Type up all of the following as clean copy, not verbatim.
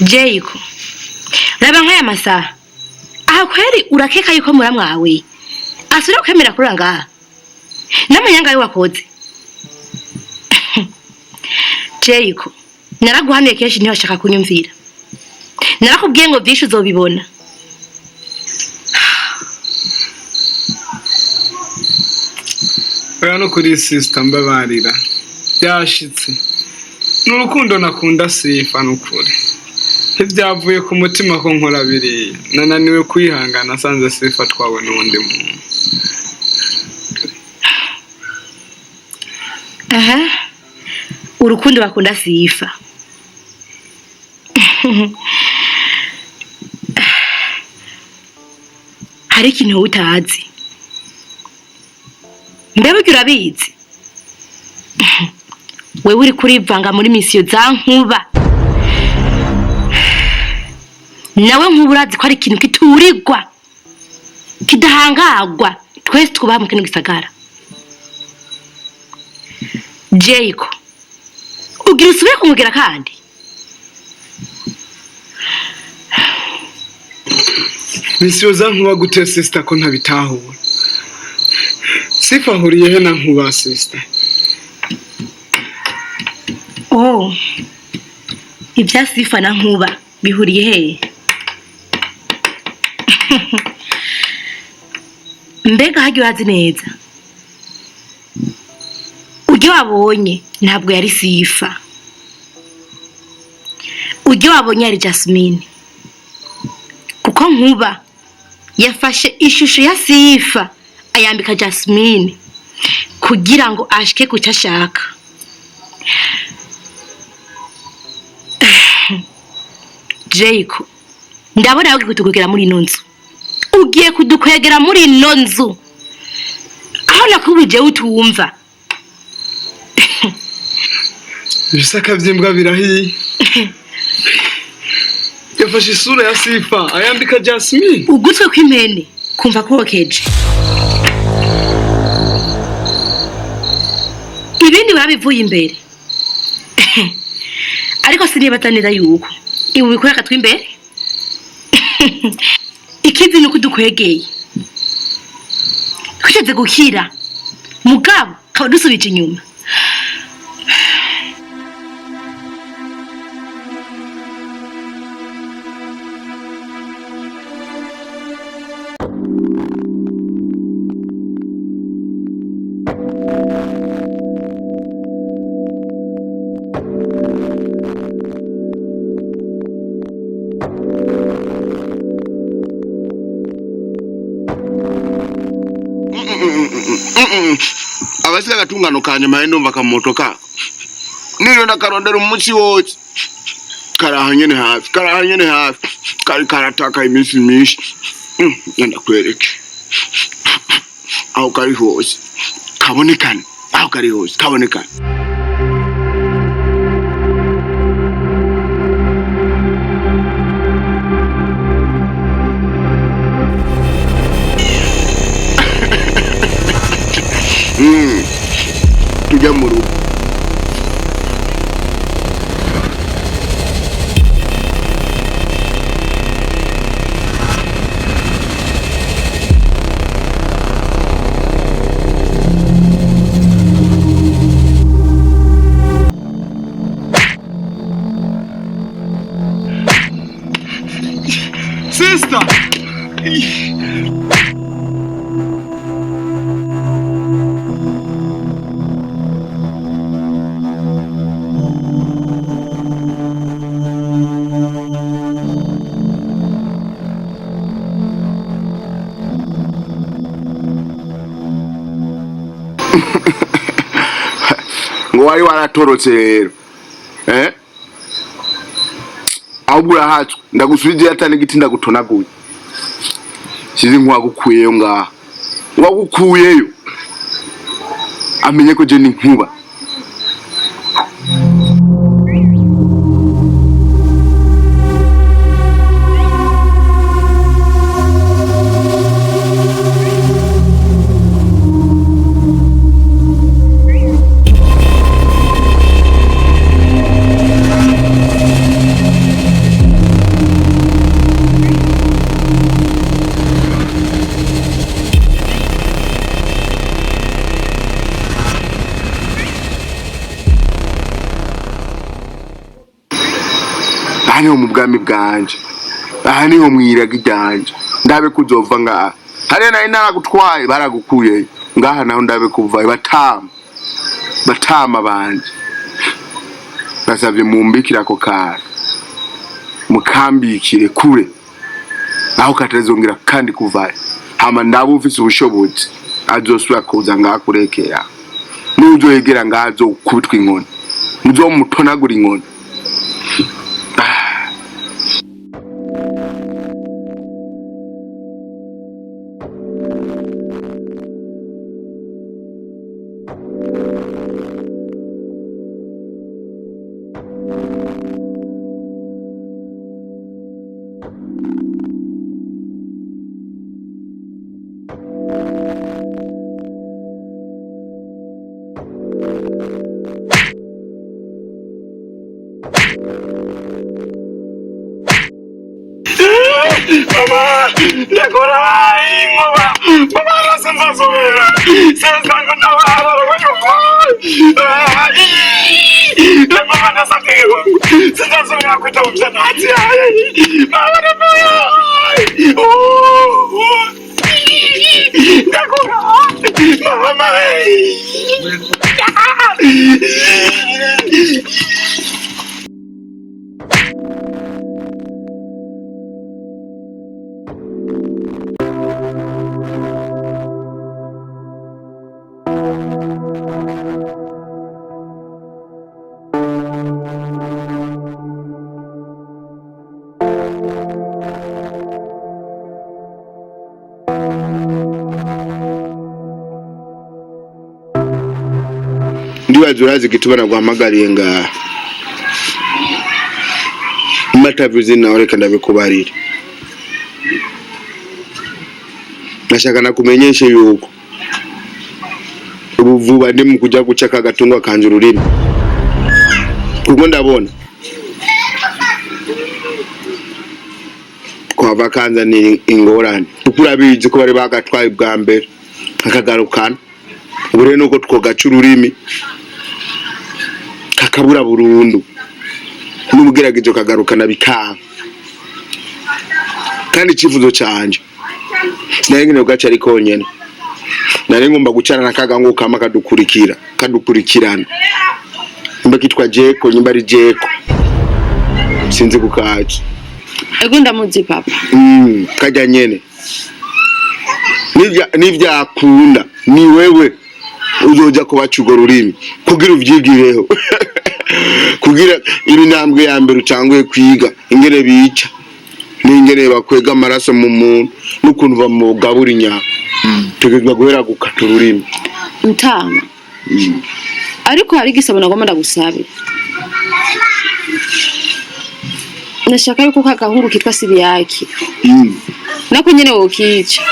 Jayiko, raba nk'aya masaha aha kweri urakeka yuko muramwawe asubira kwemera kurura ngaha n'amanyanga yo wakoze. Jayiko, naraguhanuye kenshi ntibashaka kunyumvira, narakubwiye ngo byinshi uzobibona. Oya no kuri sister mbabarira byashitse n'urukundo nakunda Sifa n'ukuri ntibyavuye ku mutima ko nkora biriya nananiwe kwihangana sanze Sifa twawe n'undi muntu. Urukundo bakunda Sifa hari ikintu utazi mbebe urabizi wewe uri kurivanga muri misiyo za Nkuba nawe Nkuba urazi ko ari ikintu kiturirwa kidahangagwa twese twubaha mu kintu gisagara. Jayiko, ugira usubire kumubwira kandi misiyo za Nkuba gute sister ko ntabitahura? Sifa huriye he na Nkuba sister? Ibya Sifa na Nkuba bihuriye he? Mbega hajya urazi neza ujya wabonye ntabwo yari Sifa, ujya wabonye yari Jasmine, kuko Nkuba yafashe ishusho ya Sifa ayambika Jasmine kugira ngo ashike ku cyo ashaka. Jayiko, ndabona yagiye kutukwegera muri ino nzu, ugiye kudukwegera muri ino nzu aho nakubije utumva. Ibisaka by'imbwa birahiye. Yafashe isura ya Sifa ayambika Jasmine. Ugutwe kw'impene kumva kokeje. Ibindi babivuye imbere. Ariko sinibatanira yuko ibu bikoreka twimbere. Ikizi nuko dukwegeye twigeze gukira mugabo kaba dusubije inyuma. Abasika gatungano kanye mahendo mbakamotoka nino ndakarondera umuci wose karahanyene hafi kari karataka imisi mishi yenda kwereke aho kari hose kabonekane aho kari hose kabonekane. Tujya mu rugo. Sister! Ngo wari waratorotse rero ahubura hacu ndagusubije atane giti ndagutonaguye sizi nkwagukuyeyo ngaha wagukuyeyo amenye ko je ni Nkuba. niho mu bwami bwanje, aha niho mwiraga iryanje, ndabe kuzova ngaha. Hariya nari naragutwaye baragukuye ngaha, naho ndabe kuvayo. Batama banje basavye mumbikira ako kara, mukambikire kure aho katazongera kandi kuvayo. Hama ndabo ufise ubushobozi azosubira kuza ngaha kurekera, nuzoyegera ngaha azokubitwa inkoni, muzomutonagura inkoni. Mama, decorai, mama, mama, la sensazione, senza condavare, la mamma da sapevo, sensazione a questa usanazzi, mamma da poi, decorai, mamma, ndibaza urazi igituma naguhamagariye ngaha. Matavuze nawe reka ndabikubarira. Nashaka nakumenyeshe yuko ubuvuba ndi mu kujya guca kagatungwa kanje ururimi, kuko ndabona kwa vakanza ni ingorane, kuko urabizi ko bari bagatwaye bwa mbere akagarukana. Ubu rero nuko twogaca ururimi kakabura burundu, n'ubugerageje kagarukana bikanga. Kandi icyifuzo canje sinari ngene ugaca ari konyene, nari ngomba gucana nakaga ngo kama kadukurikirana. Nimba kitwa Jeko, nimba ari Jeko sinzi kukaca. Ego ndamuzi papa. Kajya nyene nivyakunda ni wewe uzoja kubaca urwo rurimi kugira uvyigireho. Kugira ibintambwe ya mbere utanguye kwiga ingene bica n'ingene bakwega amaraso mu muntu n'ukuntu bamugabura inyama. Tegezwa guhera gukata ururimi Mtama. Ariko hari igisabo nagomba ndagusabe. Nashaka yuko kagahungu kitwa Sibiyaki nako nyene wokica.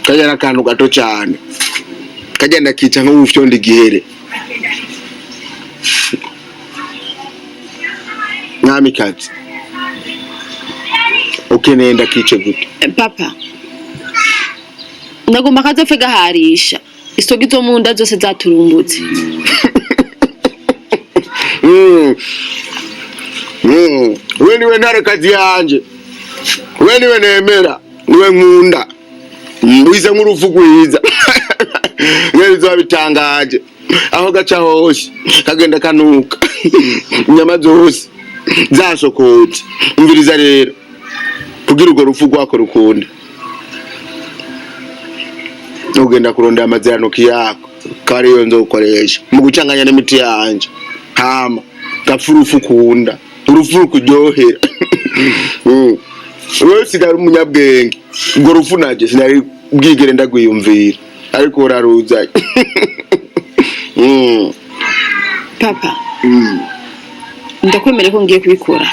Kajya nakantu gato cyane, kajya ndakica nk'ubufyondi gihere. Mwamikazi ukeneye ndakice gute? Papa, nagomba kazopfe gaharisha isogi zo mu nda zose zaturumbutse. We niwe ntare kazi yanje, we niwe nemera, niwe nkunda, wize nk'urufu rwiza. Yewe bitangaje aho gaca hose kagenda kanuka inyama zose zasokotse. Umviriza rero, kugira urwo rufu rwako rukunda ugenda kurondera amaziranoki yako, kari yo nzokoresha mu gucanganya n'imiti yanje. Hama gapfa urufu kunda, urufu rukuryohera. Wewe sigara umunyabwenge, urwo rufu naje sinari bwigere ndagwiyumvira, ariko uraruza. Papa, ndakwemere ko ngiye kubikora.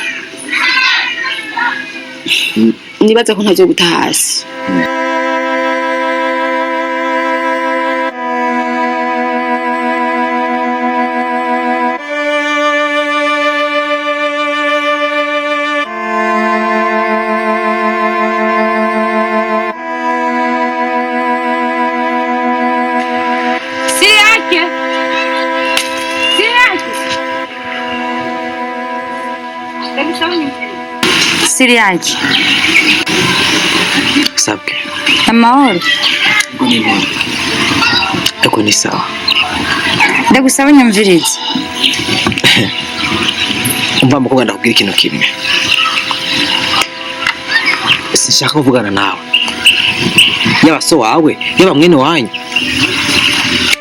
Nibaza ko ntazo guta hasi. siri yake. Sabwe. Amahoro. Eko ni sawa. Ndagusaba nyumvirize. Umva mukobwa ndakubwira ikintu kimwe. Sinshaka kuvugana nawe. Yaba so wawe, yaba mwene wanyu.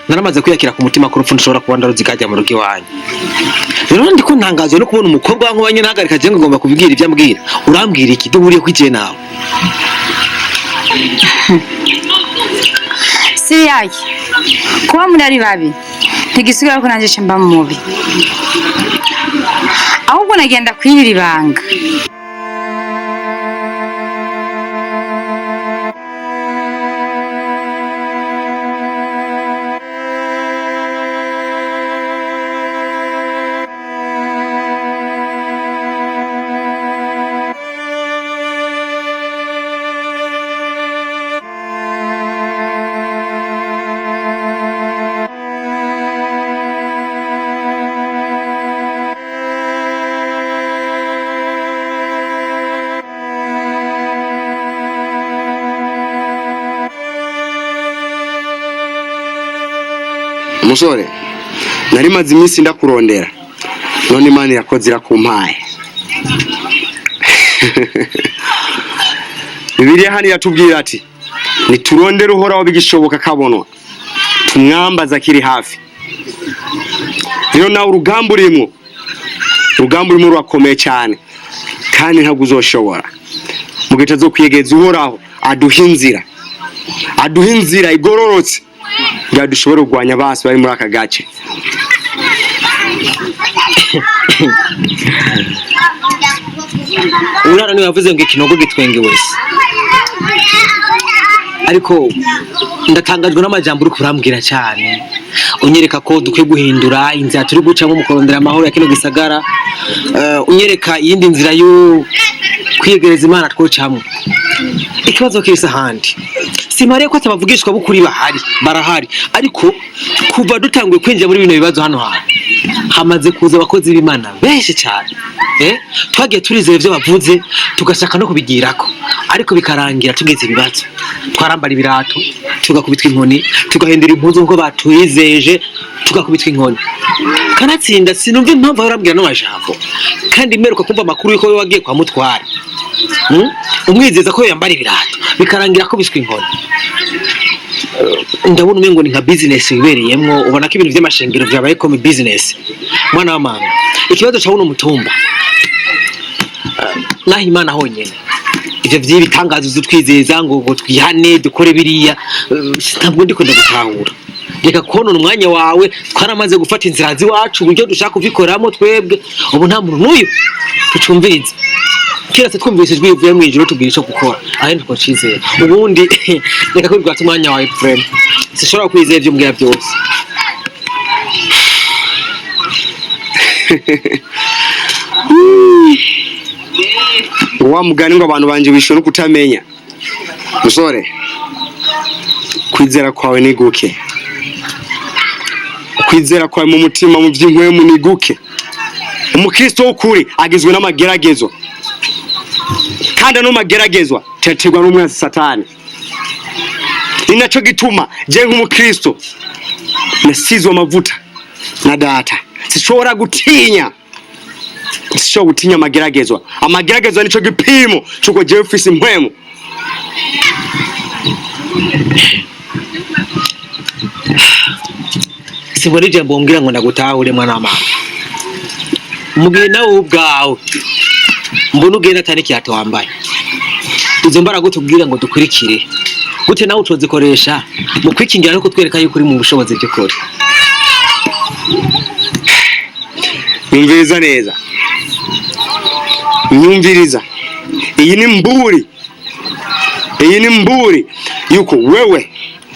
Naramaze kwiyakira ku mutima ko urupfu nshobora kuba ndaruzi kajya mu rugo iwanyu. Rero ndiko ntangazwe no kubona umukobwa wankubanye nahagarika je ngomba kubibwira ibyo ambwira. Urambwira iki duhuriye kwigiye nawe? Siri yake. Kuba muri ari babi. Ntigisigara ko nanje mba mubi. Ahubwo nagenda kwirira ibanga. Musore, nari maze iminsi ndakurondera. None Imana irakoze irakumpaye. Bibiliya hano iratubwira ati niturondere uhoraho bigishoboka kabonwa. Tumwambaza akiri hafi. Rero nawe urugamba urimo rurakomeye cyane. Kandi ntabwo uzoshobora. Mugeta zo kwiyegeza uhoraho aduha inzira igororotse. Ya dushobora kugwanya basi bari muri aka gace. Urara ni yavuze ngo ikinogo gitwenge wese. Ariko ndatangajwe n'amajambo uri kurambwira cyane. Unyereka ko dukwiye guhindura inzira turi gucamo mu kurondera amahoro ya kino gisagara. Unyereka iyindi nzira yo kwiyegereza Imana twocamo. Ikibazo kirisa handi. Simariye ko atabavugishwa bukuri barahari ariko kuva dutanguye kwinjira muri bino bibazo hano hamaze kuza abakozi b'Imana benshi cyane. Twagiye turizeye ibyo bavuze tugashaka no kubigirako ariko bikarangira tugize ibibazo. Twarambara ibirato tugakubitwa inkoni tugahindura impuzu ngo batuyizeje tugakubitwa inkoni. Kanatsinda sinumva impamvu arambwira no majambo kandi meruka kumva makuru yuko wagiye kwa mutwara. Umwizeza ko yambara ibirato bikarangira ko biswa inkoni. Ndabona umengo ni nka business ibereyemwo ubona ko ibintu by'amashengero byabaye comme business. Mwana wa mama ikibazo cyawo n'umutumba naho Imana honyene ivyo by'ibitangazo zutwizeza ngo twihane dukore biriya ntabwo ndiko ndagutahura. Reka konona umwanya wawe twaramaze gufata inzira ziwacu uburyo dushaka kubikoramo twebwe ubu nta muntu n'uyu tucumviriza. Kira se twumvise ijwi rivuye mu ijuru tubwira ico gukora ahandi ko cizera ubundi reka ko rwatse umwanya wawe friend sishobora kwizera ibyo mbwira byose. Wa mugani ngo abantu banje bisho no kutamenya. Musore, kwizera kwawe ni guke. Kwizera kwawe mu mutima mu by'inkwe ni guke. Umukristo w'ukuri agizwe n'amageragezo. Kandi no mageragezwa cyategwa n'umwanzi Satani. Ninacho gituma je nk'umukristo nasizwe amavuta na data. Sishobora gutinya amageragezwa. Amageragezwa nico gipimo cyuko je ufise impwemu. Sibori jambo mbwira ngo ndagutahure mwana wa mama. Mugihe nawe ubwawe mbona ugenda atari kiyato wambaye. Izo mbaraga tubwira ngo dukurikire gute nawe utozikoresha mu kwikingira no kutwereka yuko uri mu bushobozi by'ukuri. Nyumviriza neza. Nyumviriza. Iyi ni mburi yuko wewe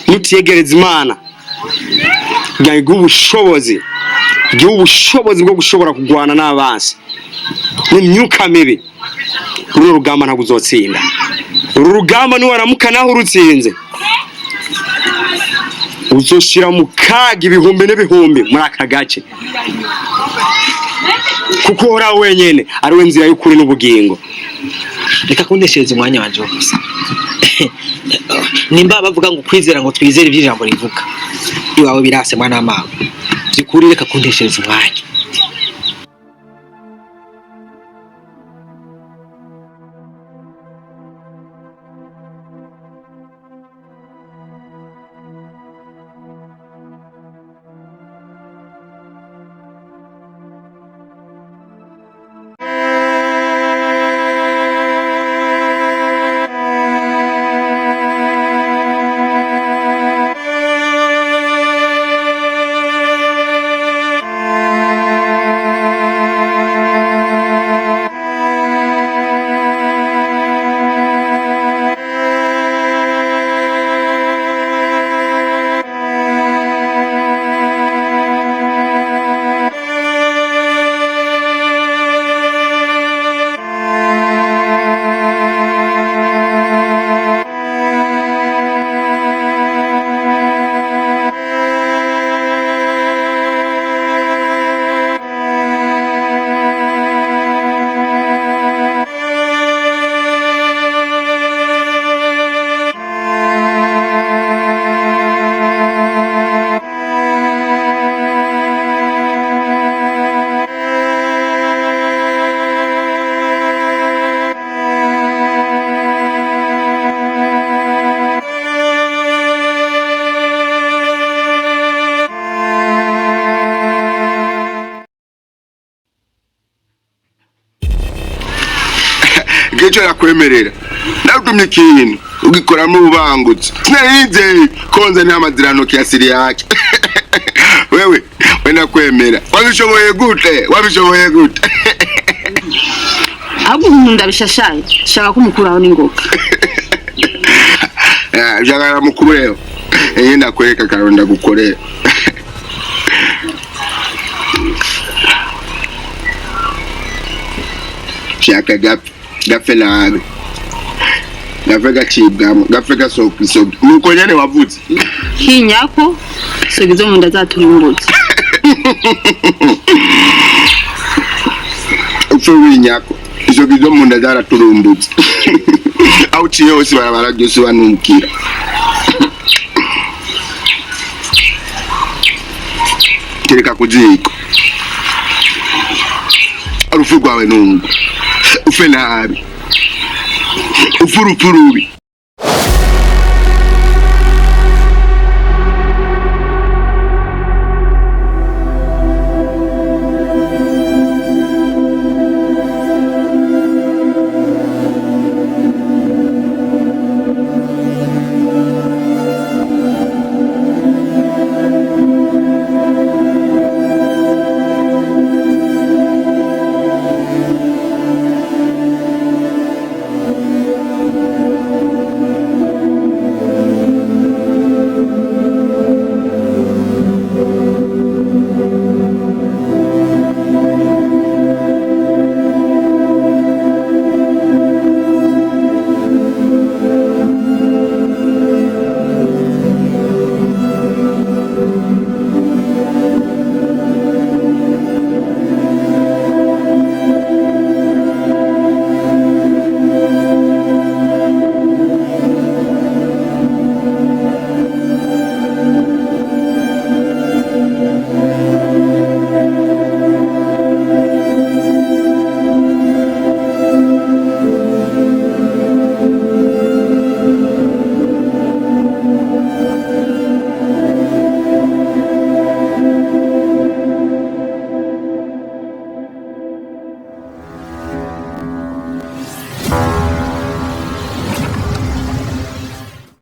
nutiyegereza Imana byaguha ubushobozi bwo gushobora kugwana n'abansi n'imyuka mibi. Uru rugamba ntabwo uzotsinda. Uru rugamba ni waramuka naho urutsinze uzoshira mu kaga ibihumbi n'ibihumbi muri aka gace kuko ora wenyene ari we nzira y'ukuri n'ubugingo. reka kundeshereza umwanya wanje gusa nimba bavuga ngo kwizera ngo twizere iby'ijambo rivuga iwawe birase mwana w'amama byukuri reka kundeshereza umwanya. Gejo yakwemerera natumye ikintu ugikoramo ubangutse sinarize konza n'amazirano kiasiri yake wewe wenda kwemera wabishoboye gute ahubwo nkunda bishashaye shaka kumukuraho n'ingoka jagara mukureho yenda kwereka karonda gukorera shaka gafe nabi gafe gacibwamo gafe gasokisoki nuko nyene wavutse hinyako sogizo mu nda zaturumbutse winyako isogizo mu nda zaraturumbutse aho uciye hose barabara byose banukira tereka kuziko urufu rwawe nungu ufe nabi ufurufurubi